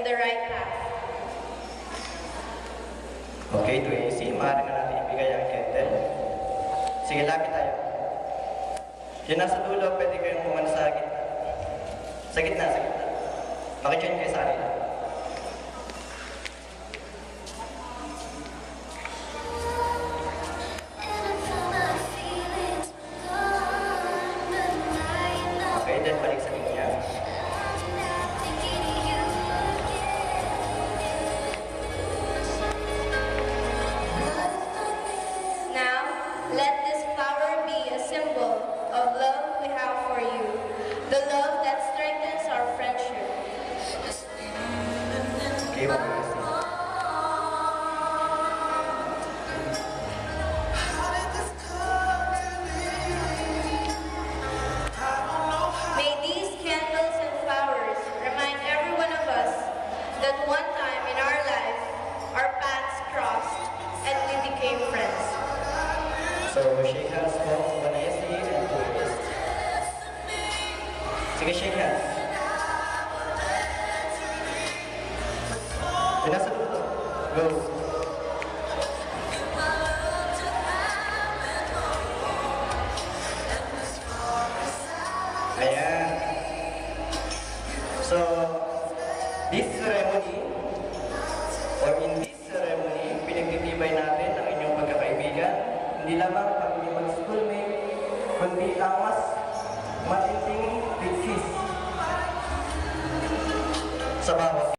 the right path. Okay, 2AC, maaari na natin ibigay ang candle. Sige, lapit tayo. Yung nasa dulo, pwede kayong pumano sa gitna. Sa gitna, sa gitna. Makijoin kayo sa kanila. Okay, then balik sa linya. Now, let this flower be a symbol of love we have for you, the love that strengthens our friendship. Okay, mag-2AC. May these candles and flowers remind every one of us that one time in our life, our paths crossed and we became friends. So, shake hands po, 1AC and 2AC. Sige, shake hands.